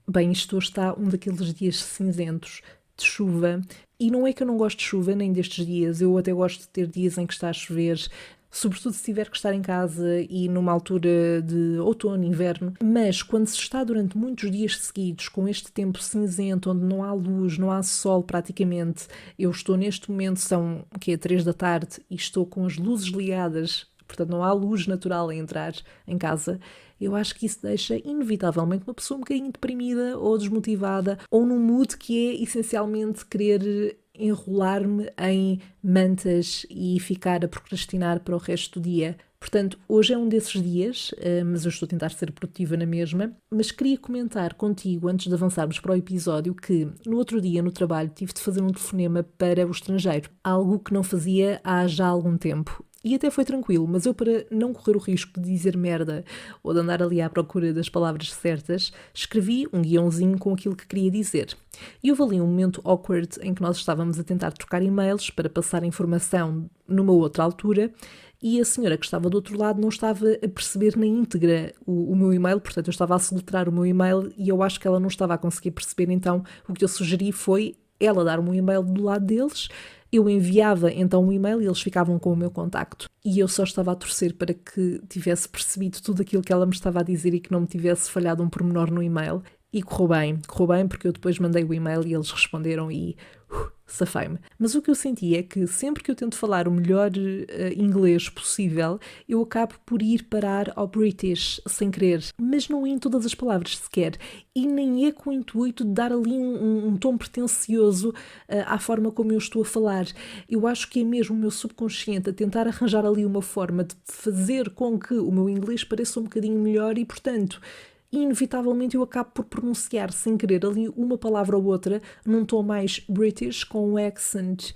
Bem, isto hoje está um daqueles dias cinzentos de chuva, e não é que eu não gosto de chuva nem destes dias, eu até gosto de ter dias em que está a chover, sobretudo se tiver que estar em casa e numa altura de outono, inverno, mas quando se está durante muitos dias seguidos com este tempo cinzento, onde não há luz, não há sol praticamente, eu estou neste momento, são que é 3 da tarde e estou com as luzes ligadas, portanto não há luz natural a entrar em casa, eu acho que isso deixa inevitavelmente uma pessoa um bocadinho deprimida ou desmotivada ou num mood que é essencialmente querer enrolar-me em mantas e ficar a procrastinar para o resto do dia. Portanto, hoje é um desses dias, mas eu estou a tentar ser produtiva na mesma, mas queria comentar contigo, antes de avançarmos para o episódio, que no outro dia no trabalho tive de fazer um telefonema para o estrangeiro, algo que não fazia há já algum tempo. E até foi tranquilo, mas eu, para não correr o risco de dizer merda ou de andar ali à procura das palavras certas, escrevi um guiãozinho com aquilo que queria dizer. E houve ali um momento awkward em que nós estávamos a tentar trocar e-mails para passar informação numa outra altura e a senhora que estava do outro lado não estava a perceber na íntegra o meu e-mail, portanto eu estava a soletrar o meu e-mail e eu acho que ela não estava a conseguir perceber, então o que eu sugeri foi ela dar-me um e-mail do lado deles. Eu enviava então um e-mail e eles ficavam com o meu contacto. E eu só estava a torcer para que tivesse percebido tudo aquilo que ela me estava a dizer e que não me tivesse falhado um pormenor no e-mail. E correu bem porque eu depois mandei o e-mail e eles responderam e safei-me. Mas o que eu senti é que sempre que eu tento falar o melhor inglês possível, eu acabo por ir parar ao British sem querer. Mas não em todas as palavras sequer. E nem é com o intuito de dar ali um tom pretencioso à forma como eu estou a falar. Eu acho que é mesmo o meu subconsciente a tentar arranjar ali uma forma de fazer com que o meu inglês pareça um bocadinho melhor e, portanto, inevitavelmente eu acabo por pronunciar sem querer ali uma palavra ou outra num tom mais British, com um accent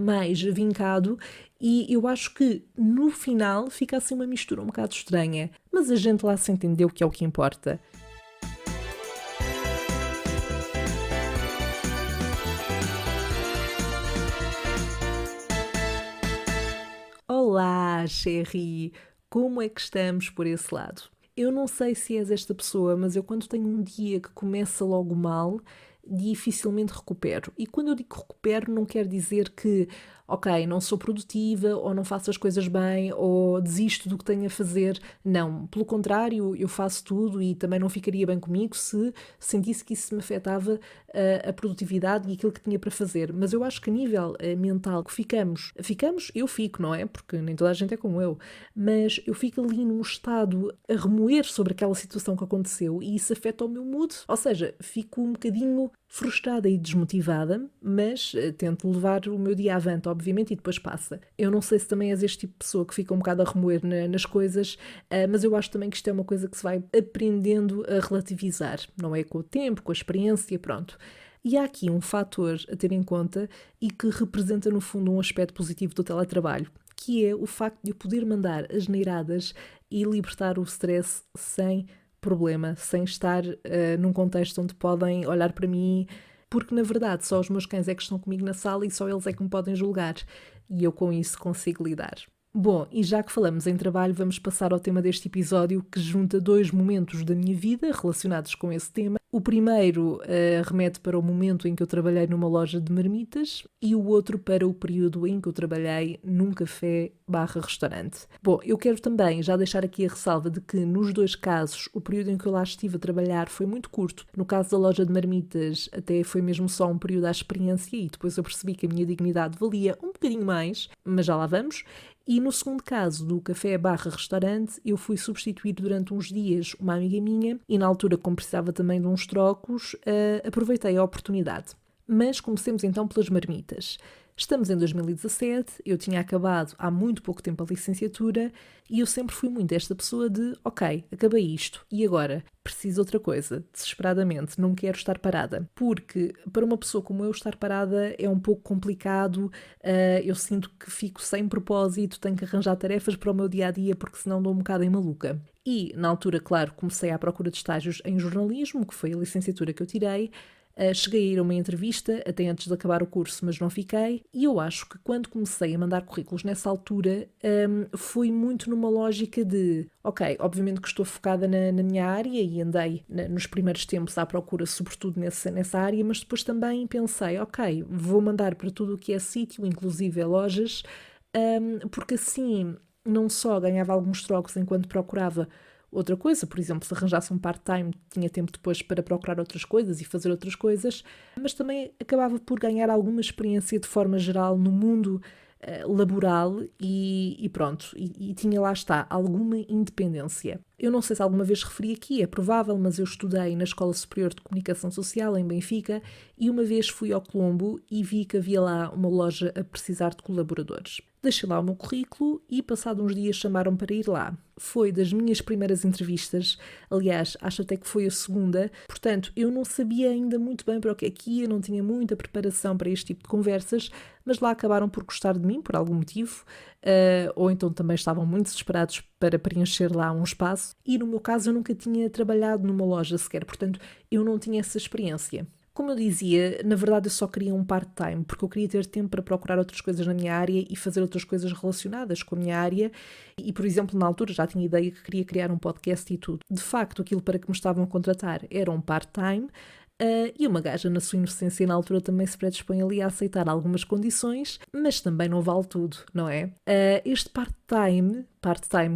mais vincado, e eu acho que no final fica assim uma mistura um bocado estranha, mas a gente lá se entendeu que é o que importa. Olá, Sherry! Como é que estamos por esse lado? Eu não sei se és esta pessoa, mas eu quando tenho um dia que começa logo mal, dificilmente recupero. E quando eu digo recupero, não quer dizer que, ok, não sou produtiva, ou não faço as coisas bem, ou desisto do que tenho a fazer. Não, pelo contrário, eu faço tudo e também não ficaria bem comigo se sentisse que isso me afetava a produtividade e aquilo que tinha para fazer. Mas eu acho que a nível mental que eu fico, não é? Porque nem toda a gente é como eu, mas eu fico ali num estado a remoer sobre aquela situação que aconteceu e isso afeta o meu mood. Ou seja, fico um bocadinho frustrada e desmotivada, mas tento levar o meu dia avante, obviamente, e depois passa. Eu não sei se também és este tipo de pessoa que fica um bocado a remoer nas coisas, mas eu acho também que isto é uma coisa que se vai aprendendo a relativizar, não é? Com o tempo, com a experiência, pronto. E há aqui um fator a ter em conta e que representa, no fundo, um aspecto positivo do teletrabalho, que é o facto de eu poder mandar as neiradas e libertar o stress sem problema, sem estar num contexto onde podem olhar para mim, porque na verdade só os meus cães é que estão comigo na sala e só eles é que me podem julgar. E eu com isso consigo lidar. Bom, e já que falamos em trabalho, vamos passar ao tema deste episódio que junta dois momentos da minha vida relacionados com esse tema. O primeiro remete para o momento em que eu trabalhei numa loja de marmitas e o outro para o período em que eu trabalhei num café/restaurante. Bom, eu quero também já deixar aqui a ressalva de que nos dois casos o período em que eu lá estive a trabalhar foi muito curto. No caso da loja de marmitas até foi mesmo só um período à experiência e depois eu percebi que a minha dignidade valia um bocadinho mais, mas já lá vamos. E no segundo caso, do café/restaurante, eu fui substituir durante uns dias uma amiga minha e na altura, como precisava também de uns trocos, aproveitei a oportunidade. Mas comecemos então pelas marmitas. Estamos em 2017, eu tinha acabado há muito pouco tempo a licenciatura e eu sempre fui muito esta pessoa de ok, acabei isto, e agora? Preciso de outra coisa, desesperadamente, não quero estar parada. Porque para uma pessoa como eu estar parada é um pouco complicado, eu sinto que fico sem propósito, tenho que arranjar tarefas para o meu dia-a-dia porque senão dou um bocado em maluca. E na altura, claro, comecei à procura de estágios em jornalismo, que foi a licenciatura que eu tirei, Cheguei a ir a uma entrevista até antes de acabar o curso, mas não fiquei. E eu acho que quando comecei a mandar currículos nessa altura, foi muito numa lógica de, ok, obviamente que estou focada na minha área e andei nos primeiros tempos à procura, sobretudo nessa área, mas depois também pensei, ok, vou mandar para tudo o que é sítio, inclusive lojas, porque assim não só ganhava alguns trocos enquanto procurava outra coisa, por exemplo, se arranjasse um part-time, tinha tempo depois para procurar outras coisas e fazer outras coisas, mas também acabava por ganhar alguma experiência de forma geral no mundo laboral e pronto, e tinha lá está, alguma independência. Eu não sei se alguma vez referi aqui, é provável, mas eu estudei na Escola Superior de Comunicação Social em Benfica e uma vez fui ao Colombo e vi que havia lá uma loja a precisar de colaboradores. Deixei lá o meu currículo e, passado uns dias, chamaram para ir lá. Foi das minhas primeiras entrevistas, aliás, acho até que foi a segunda, portanto, eu não sabia ainda muito bem para o que é que ia, não tinha muita preparação para este tipo de conversas, mas lá acabaram por gostar de mim, por algum motivo, ou então também estavam muito desesperados para preencher lá um espaço, e no meu caso eu nunca tinha trabalhado numa loja sequer, portanto, eu não tinha essa experiência. Como eu dizia, na verdade eu só queria um part-time, porque eu queria ter tempo para procurar outras coisas na minha área e fazer outras coisas relacionadas com a minha área e, por exemplo, na altura já tinha ideia que queria criar um podcast e tudo. De facto, aquilo para que me estavam a contratar era um part-time, e uma gaja, na sua inocência, na altura também se predispõe ali a aceitar algumas condições, mas também não vale tudo, não é? Este part-time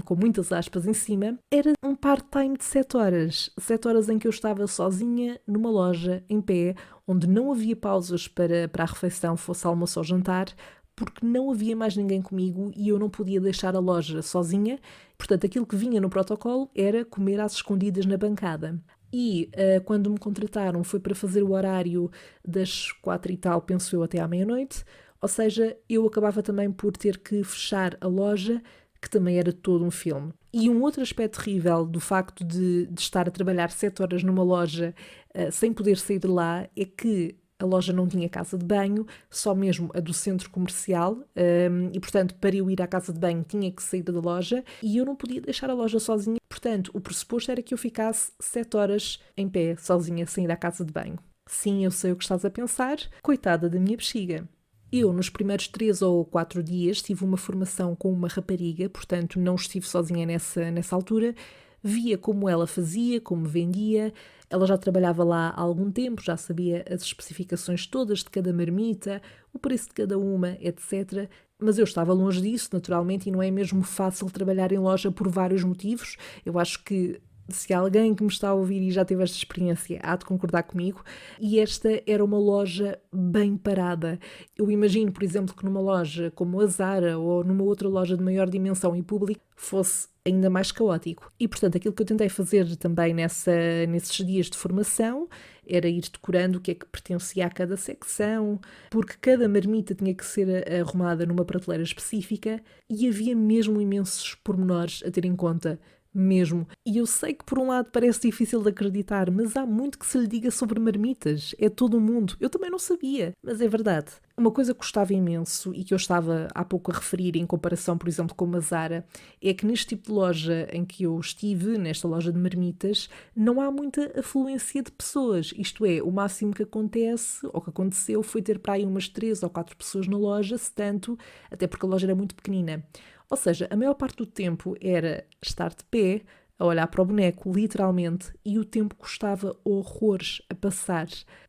com muitas aspas em cima, era um part-time de 7 horas. 7 horas em que eu estava sozinha numa loja, em pé, onde não havia pausas para a refeição, fosse almoço ou jantar, porque não havia mais ninguém comigo e eu não podia deixar a loja sozinha. Portanto, aquilo que vinha no protocolo era comer às escondidas na bancada. E quando me contrataram foi para fazer o horário das 4 e tal, penso eu, até à meia-noite. Ou seja, eu acabava também por ter que fechar a loja, que também era todo um filme. E um outro aspecto terrível do facto de estar a trabalhar 7 horas numa loja sem poder sair de lá é que a loja não tinha casa de banho, só mesmo a do centro comercial, e portanto para eu ir à casa de banho tinha que sair da loja e eu não podia deixar a loja sozinha, portanto o pressuposto era que eu ficasse 7 horas em pé, sozinha, sem ir à casa de banho. Sim, eu sei o que estás a pensar, coitada da minha bexiga. Eu, nos primeiros 3 ou 4 dias, tive uma formação com uma rapariga, portanto não estive sozinha nessa altura, via como ela fazia, como vendia. Ela já trabalhava lá há algum tempo, já sabia as especificações todas de cada marmita, o preço de cada uma, etc. Mas eu estava longe disso, naturalmente, e não é mesmo fácil trabalhar em loja por vários motivos. Eu acho que se alguém que me está a ouvir e já teve esta experiência há de concordar comigo, e esta era uma loja bem parada. Eu imagino, por exemplo, que numa loja como a Zara ou numa outra loja de maior dimensão e público fosse ainda mais caótico. E, portanto, aquilo que eu tentei fazer também nesses dias de formação era ir decorando o que é que pertencia a cada secção, porque cada marmita tinha que ser arrumada numa prateleira específica e havia mesmo imensos pormenores a ter em conta. Mesmo. E eu sei que por um lado parece difícil de acreditar, mas há muito que se lhe diga sobre marmitas. É todo o mundo. Eu também não sabia, mas é verdade. Uma coisa que gostava imenso e que eu estava há pouco a referir em comparação, por exemplo, com a Zara, é que neste tipo de loja em que eu estive, nesta loja de marmitas, não há muita afluência de pessoas. Isto é, o máximo que acontece, ou que aconteceu, foi ter para aí umas 3 ou 4 pessoas na loja, se tanto, até porque a loja era muito pequenina. Ou seja, a maior parte do tempo era estar de pé, a olhar para o boneco, literalmente, e o tempo custava horrores a passar.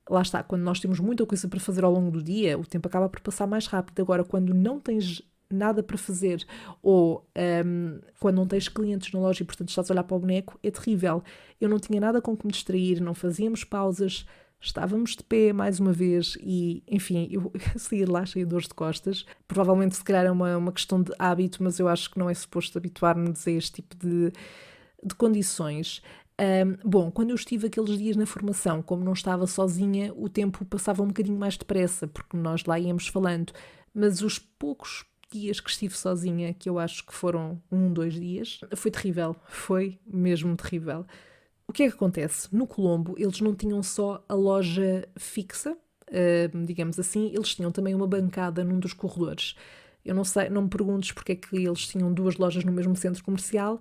Lá está, quando nós temos muita coisa para fazer ao longo do dia, o tempo acaba por passar mais rápido. Agora, quando não tens nada para fazer ou quando não tens clientes na loja e, portanto, estás a olhar para o boneco, é terrível. Eu não tinha nada com que me distrair, não fazíamos pausas, estávamos de pé mais uma vez e, enfim, eu saí de lá cheia de dores de costas. Provavelmente, se calhar, é uma questão de hábito, mas eu acho que não é suposto habituar-nos a este tipo de condições. Bom, quando eu estive aqueles dias na formação, como não estava sozinha, o tempo passava um bocadinho mais depressa, porque nós lá íamos falando. Mas os poucos dias que estive sozinha, que eu acho que foram 2 dias, foi terrível. Foi mesmo terrível. O que é que acontece? No Colombo, eles não tinham só a loja fixa, digamos assim, eles tinham também uma bancada num dos corredores. Eu não sei, não me perguntes porque é que eles tinham 2 lojas no mesmo centro comercial,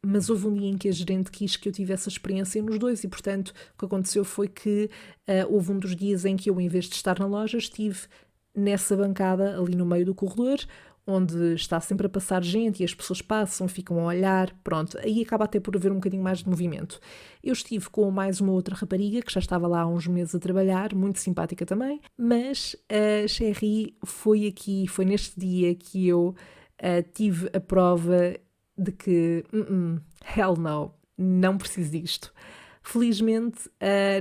mas houve um dia em que a gerente quis que eu tivesse a experiência nos dois e, portanto, o que aconteceu foi que houve um dos dias em que eu, em vez de estar na loja, estive nessa bancada ali no meio do corredor, onde está sempre a passar gente e as pessoas passam, ficam a olhar, pronto, aí acaba até por haver um bocadinho mais de movimento. Eu estive com mais uma outra rapariga que já estava lá há uns meses a trabalhar, muito simpática também, mas a Cherry foi neste dia que eu tive a prova de que, hell no, não preciso disto. Felizmente,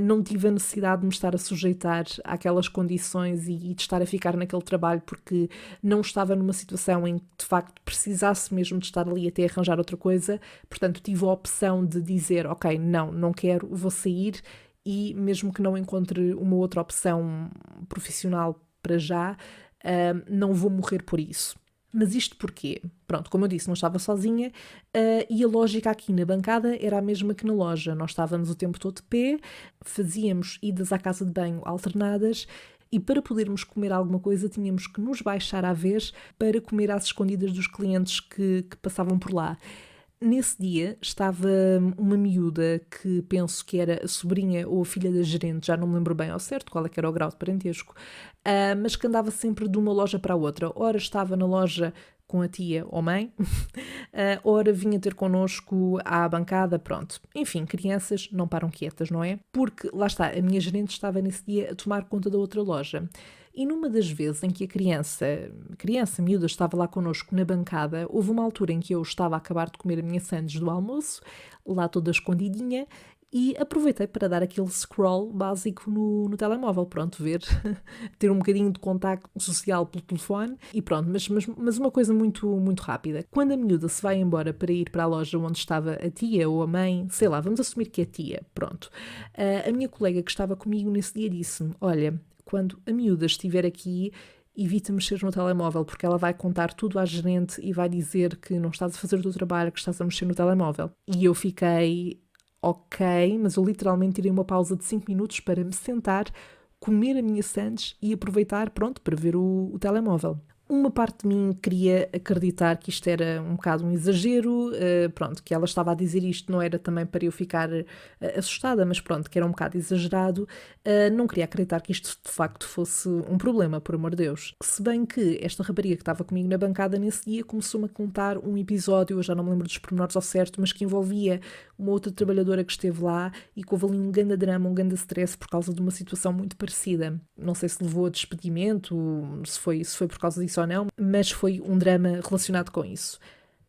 não tive a necessidade de me estar a sujeitar àquelas condições e de estar a ficar naquele trabalho porque não estava numa situação em que, de facto, precisasse mesmo de estar ali até arranjar outra coisa. Portanto, tive a opção de dizer, ok, não quero, vou sair e mesmo que não encontre uma outra opção profissional para já, não vou morrer por isso. Mas isto porquê? Pronto, como eu disse, não estava sozinha e a lógica aqui na bancada era a mesma que na loja. Nós estávamos o tempo todo de pé, fazíamos idas à casa de banho alternadas e para podermos comer alguma coisa tínhamos que nos baixar à vez para comer às escondidas dos clientes que passavam por lá. Nesse dia estava uma miúda que penso que era a sobrinha ou a filha da gerente, já não me lembro bem ao certo qual é que era o grau de parentesco, mas que andava sempre de uma loja para a outra. Ora estava na loja com a tia ou mãe, ora vinha ter connosco à bancada, pronto. Enfim, crianças não param quietas, não é? Porque, lá está, a minha gerente estava nesse dia a tomar conta da outra loja. E numa das vezes em que a criança miúda, estava lá connosco na bancada, houve uma altura em que eu estava a acabar de comer a minha sandes do almoço, lá toda escondidinha, e aproveitei para dar aquele scroll básico no telemóvel, pronto, ver, ter um bocadinho de contacto social pelo telefone e pronto, mas uma coisa muito, muito rápida. Quando a miúda se vai embora para ir para a loja onde estava a tia ou a mãe, sei lá, vamos assumir que é a tia, pronto, a minha colega que estava comigo nesse dia disse-me, olha, quando a miúda estiver aqui, evita mexer no telemóvel, porque ela vai contar tudo à gerente e vai dizer que não estás a fazer o teu trabalho, que estás a mexer no telemóvel. E eu fiquei, ok, mas eu literalmente tirei uma pausa de 5 minutos para me sentar, comer a minha sandes e aproveitar, pronto, para ver o telemóvel. Uma parte de mim queria acreditar que isto era um bocado um exagero, pronto, que ela estava a dizer isto não era também para eu ficar assustada, mas pronto, que era um bocado exagerado. Não queria acreditar que isto de facto fosse um problema, por amor de Deus. Se bem que esta rapariga que estava comigo na bancada nesse dia começou-me a contar um episódio, eu já não me lembro dos pormenores ao certo, mas que envolvia uma outra trabalhadora que esteve lá e que houve ali um grande drama, um grande stress por causa de uma situação muito parecida. Não sei se levou a despedimento, se foi por causa disso ou não, mas foi um drama relacionado com isso.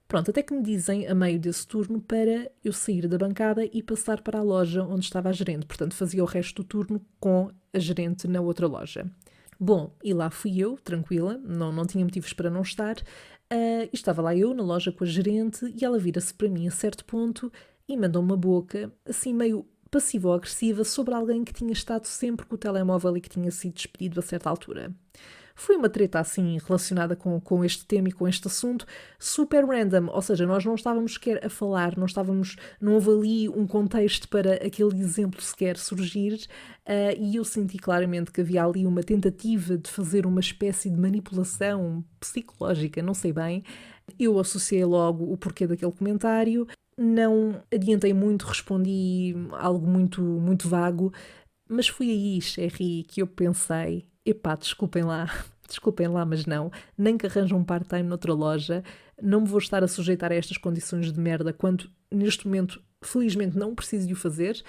Pronto, até que me dizem a meio desse turno para eu sair da bancada e passar para a loja onde estava a gerente. Portanto, fazia o resto do turno com a gerente na outra loja. Bom, e lá fui eu, tranquila, não tinha motivos para não estar. E estava lá eu na loja com a gerente e ela vira-se para mim a certo ponto e mandou uma boca, assim meio passiva ou agressiva, sobre alguém que tinha estado sempre com o telemóvel e que tinha sido despedido a certa altura. Foi uma treta assim relacionada com este tema e com este assunto, super random, ou seja, nós não estávamos sequer a falar, não houve ali um contexto para aquele exemplo sequer surgir, e eu senti claramente que havia ali uma tentativa de fazer uma espécie de manipulação psicológica, não sei bem. Eu associei logo o porquê daquele comentário, não adiantei muito, respondi algo muito, muito vago, mas foi aí, Cherry, que eu pensei, epá, desculpem lá, mas não, nem que arranjam um part-time noutra loja, não me vou estar a sujeitar a estas condições de merda quando neste momento, felizmente, não preciso de o fazer,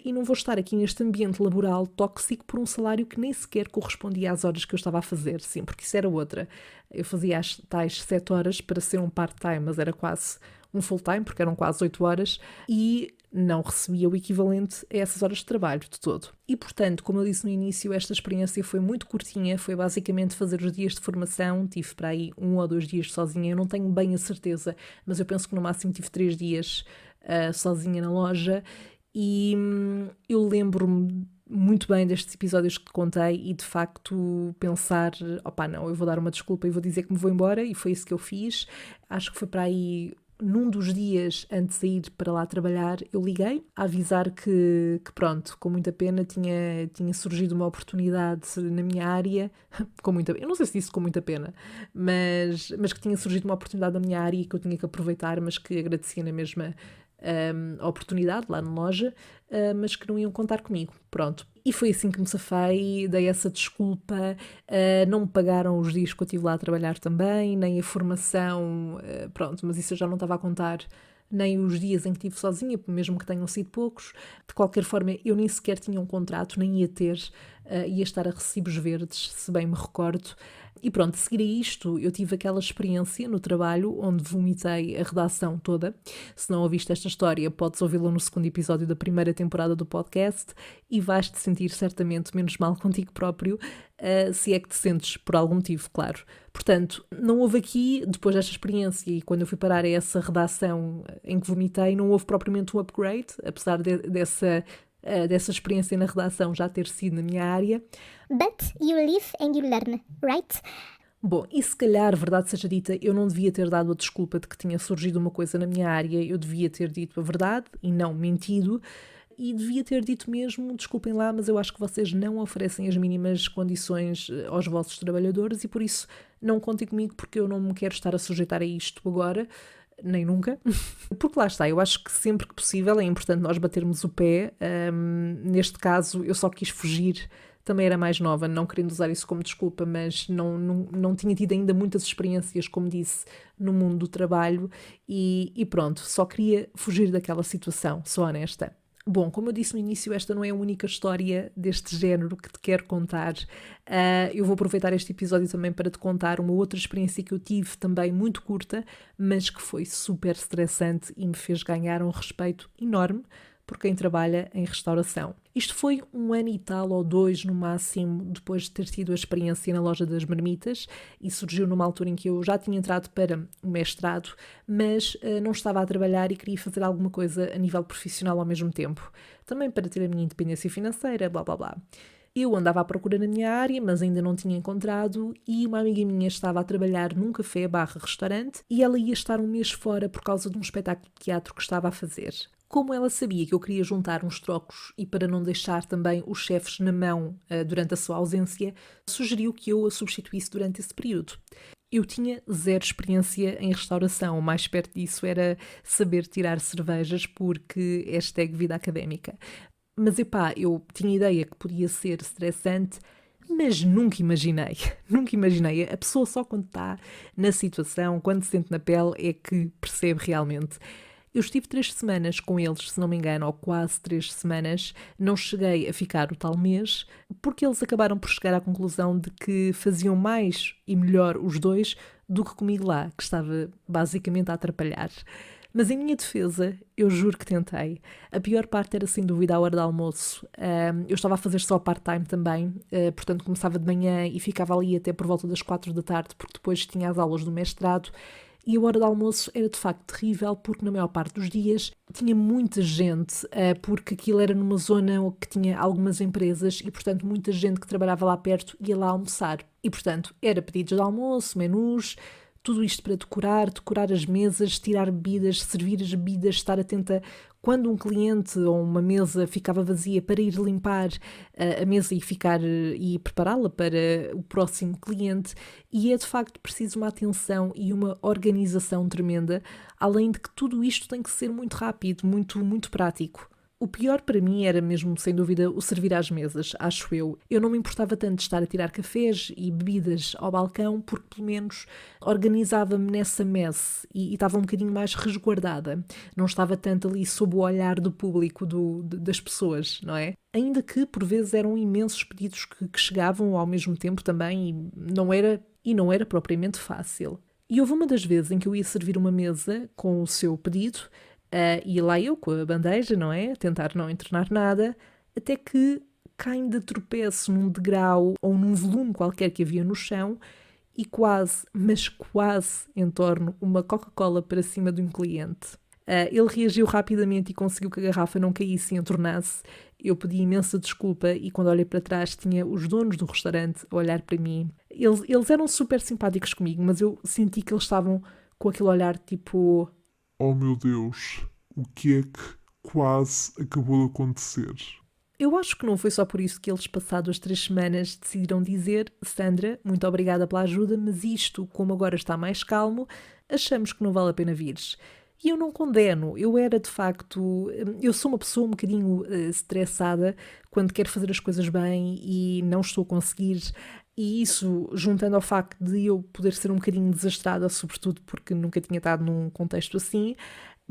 e não vou estar aqui neste ambiente laboral tóxico por um salário que nem sequer correspondia às horas que eu estava a fazer, sim, porque isso era outra. Eu fazia as tais 7 horas para ser um part-time, mas era quase um full-time, porque eram quase 8 horas, e não recebia o equivalente a essas horas de trabalho de todo. E, portanto, como eu disse no início, esta experiência foi muito curtinha, foi basicamente fazer os dias de formação, tive para aí 1 ou 2 dias sozinha, eu não tenho bem a certeza, mas eu penso que no máximo tive 3 dias sozinha na loja, e eu lembro-me muito bem destes episódios que te contei e de facto pensar, opá não, eu vou dar uma desculpa e vou dizer que me vou embora, e foi isso que eu fiz. Acho que foi para aí num dos dias antes de ir para lá trabalhar, eu liguei a avisar que pronto, com muita pena tinha surgido uma oportunidade na minha área, eu não sei se disse com muita pena, mas que tinha surgido uma oportunidade na minha área e que eu tinha que aproveitar, mas que agradecia na mesma a oportunidade lá na loja, mas que não iam contar comigo. Pronto. E foi assim que me safei, dei essa desculpa, não me pagaram os dias que eu estive lá a trabalhar também, nem a formação, pronto, mas isso eu já não estava a contar, nem os dias em que estive sozinha, mesmo que tenham sido poucos. De qualquer forma, eu nem sequer tinha um contrato, nem ia ter, ia estar a recibos verdes, se bem me recordo. E pronto, a seguir a isto, eu tive aquela experiência no trabalho onde vomitei a redação toda. Se não ouviste esta história, podes ouvi-la no segundo episódio da primeira temporada do podcast e vais-te sentir certamente menos mal contigo próprio, se é que te sentes por algum motivo, claro. Portanto, não houve aqui, depois desta experiência e quando eu fui parar a essa redação em que vomitei, não houve propriamente um upgrade, apesar dessa experiência na redação já ter sido na minha área. But you live and you learn, right? Bom, e se calhar, verdade seja dita, eu não devia ter dado a desculpa de que tinha surgido uma coisa na minha área, eu devia ter dito a verdade e não mentido, e devia ter dito mesmo, desculpem lá, mas eu acho que vocês não oferecem as mínimas condições aos vossos trabalhadores e por isso não contem comigo porque eu não me quero estar a sujeitar a isto agora, nem nunca, porque lá está, eu acho que sempre que possível é importante nós batermos o pé. Neste caso eu só quis fugir, também era mais nova, não querendo usar isso como desculpa, mas não tinha tido ainda muitas experiências, como disse, no mundo do trabalho e pronto, só queria fugir daquela situação, sou honesta. Bom, como eu disse no início, esta não é a única história deste género que te quero contar. Eu vou aproveitar este episódio também para te contar uma outra experiência que eu tive também muito curta, mas que foi super estressante e me fez ganhar um respeito enorme por quem trabalha em restauração. Isto foi 1 ano e tal ou 2 no máximo depois de ter tido a experiência na loja das marmitas e surgiu numa altura em que eu já tinha entrado para o mestrado, mas não estava a trabalhar e queria fazer alguma coisa a nível profissional ao mesmo tempo, também para ter a minha independência financeira, blá blá blá. Eu andava à procura na minha área, mas ainda não tinha encontrado e uma amiga minha estava a trabalhar num café/restaurante e ela ia estar 1 mês fora por causa de um espetáculo de teatro que estava a fazer. Como ela sabia que eu queria juntar uns trocos e para não deixar também os chefes na mão durante a sua ausência, sugeriu que eu a substituísse durante esse período. Eu tinha 0 experiência em restauração, o mais perto disso era saber tirar cervejas porque #vida académica. Mas eu tinha ideia que podia ser estressante, mas nunca imaginei. A pessoa só quando está na situação, quando se sente na pele, é que percebe realmente. Eu estive 3 semanas com eles, se não me engano, ou quase 3 semanas. Não cheguei a ficar o tal mês, porque eles acabaram por chegar à conclusão de que faziam mais e melhor os dois do que comigo lá, que estava basicamente a atrapalhar. Mas em minha defesa, eu juro que tentei. A pior parte era sem dúvida a hora de almoço. Eu estava a fazer só part-time também, portanto começava de manhã e ficava ali até por volta das 4 da tarde, porque depois tinha as aulas do mestrado. E a hora de almoço era de facto terrível porque na maior parte dos dias tinha muita gente, porque aquilo era numa zona que tinha algumas empresas e portanto muita gente que trabalhava lá perto ia lá almoçar. E portanto era pedidos de almoço, menus, tudo isto para decorar as mesas, tirar bebidas, servir as bebidas, estar atenta quando um cliente ou uma mesa ficava vazia para ir limpar a mesa e prepará-la para o próximo cliente. E é de facto preciso uma atenção e uma organização tremenda, além de que tudo isto tem que ser muito rápido, muito prático. O pior para mim era mesmo, sem dúvida, o servir às mesas, acho eu. Eu não me importava tanto de estar a tirar cafés e bebidas ao balcão, porque pelo menos organizava-me nessa messe e estava um bocadinho mais resguardada. Não estava tanto ali sob o olhar do público, das pessoas, não é? Ainda que, por vezes, eram imensos pedidos que chegavam ao mesmo tempo também e não era propriamente fácil. E houve uma das vezes em que eu ia servir uma mesa com o seu pedido, e lá eu com a bandeja, não é? A tentar não entornar nada, até que caem de tropeço num degrau ou num volume qualquer que havia no chão e quase entorno uma Coca-Cola para cima de um cliente. Ele reagiu rapidamente e conseguiu que a garrafa não caísse e entornasse. Eu pedi imensa desculpa e quando olhei para trás tinha os donos do restaurante a olhar para mim. Eles eram super simpáticos comigo, mas eu senti que eles estavam com aquele olhar tipo... Oh meu Deus, o que é que quase acabou de acontecer? Eu acho que não foi só por isso que eles, passadas as 3 semanas, decidiram dizer: Sandra, muito obrigada pela ajuda, mas isto, como agora está mais calmo, achamos que não vale a pena vires. E eu não condeno, eu era de facto, eu sou uma pessoa um bocadinho estressada quando quero fazer as coisas bem e não estou a conseguir. E isso, juntando ao facto de eu poder ser um bocadinho desastrada, sobretudo porque nunca tinha estado num contexto assim,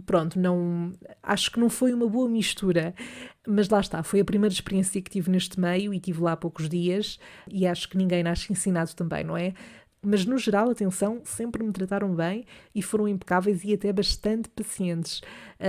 pronto, não, acho que não foi uma boa mistura, mas lá está, foi a primeira experiência que tive neste meio e tive lá há poucos dias e acho que ninguém nasce ensinado também, não é? Mas no geral, atenção, sempre me trataram bem e foram impecáveis e até bastante pacientes.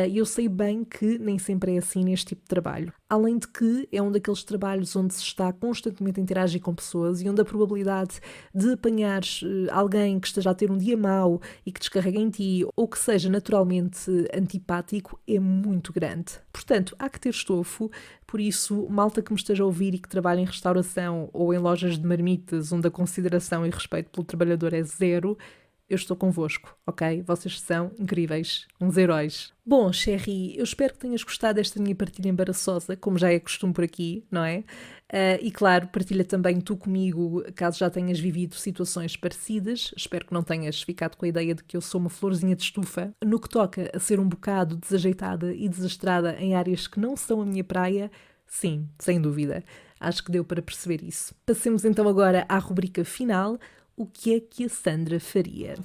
E eu sei bem que nem sempre é assim neste tipo de trabalho. Além de que é um daqueles trabalhos onde se está constantemente a interagir com pessoas e onde a probabilidade de apanhares alguém que esteja a ter um dia mau e que descarregue em ti ou que seja naturalmente antipático é muito grande. Portanto, há que ter estofo, por isso, malta que me esteja a ouvir e que trabalha em restauração ou em lojas de marmitas onde a consideração e respeito pelo trabalhador é zero, eu estou convosco, ok? Vocês são incríveis, uns heróis. Bom, Sherry, eu espero que tenhas gostado desta minha partilha embaraçosa, como já é costume por aqui, não é? E claro, partilha também tu comigo, caso já tenhas vivido situações parecidas. Espero que não tenhas ficado com a ideia de que eu sou uma florzinha de estufa. No que toca a ser um bocado desajeitada e desastrada em áreas que não são a minha praia, sim, sem dúvida. Acho que deu para perceber isso. Passemos então agora à rubrica final. O que é que a Sandra faria?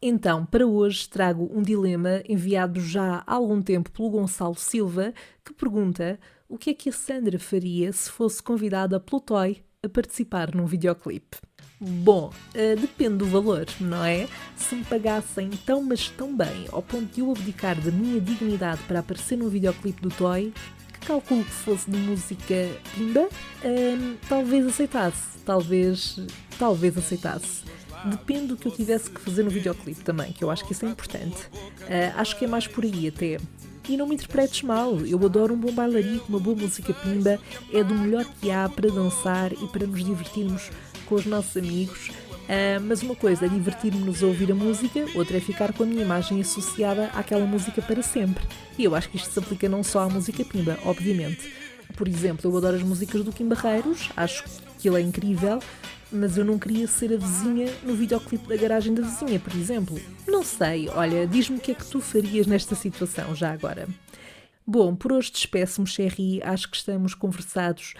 Então, para hoje trago um dilema enviado já há algum tempo pelo Gonçalo Silva, que pergunta o que é que a Sandra faria se fosse convidada pelo Toy a participar num videoclipe. Bom, depende do valor, não é? Se me pagassem tão mas tão bem ao ponto de eu abdicar da minha dignidade para aparecer num videoclipe do Toy, que calculo que fosse de música pimba, talvez aceitasse, talvez aceitasse. Depende do que eu tivesse que fazer no videoclipe também, que eu acho que isso é importante. Acho que é mais por aí até. E não me interpretes mal, eu adoro um bom bailarico, uma boa música pimba, é do melhor que há para dançar e para nos divertirmos com os nossos amigos. Mas uma coisa é divertir-nos a ouvir a música, outra é ficar com a minha imagem associada àquela música para sempre. E eu acho que isto se aplica não só à música pimba, obviamente. Por exemplo, eu adoro as músicas do Kim Barreiros, acho que ele é incrível, mas eu não queria ser a vizinha no videoclipe da garagem da vizinha, por exemplo. Não sei, olha, diz-me o que é que tu farias nesta situação, já agora. Bom, por hoje despeço-me, Sherry, acho que estamos conversados.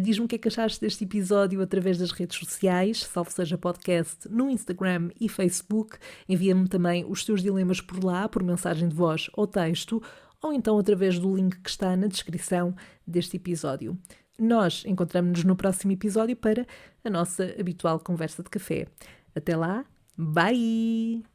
Diz-me o que é que achaste deste episódio através das redes sociais, salvo seja podcast, no Instagram e Facebook. Envia-me também os teus dilemas por lá, por mensagem de voz ou texto, ou então através do link que está na descrição deste episódio. Nós encontramos-nos no próximo episódio para a nossa habitual conversa de café. Até lá, bye!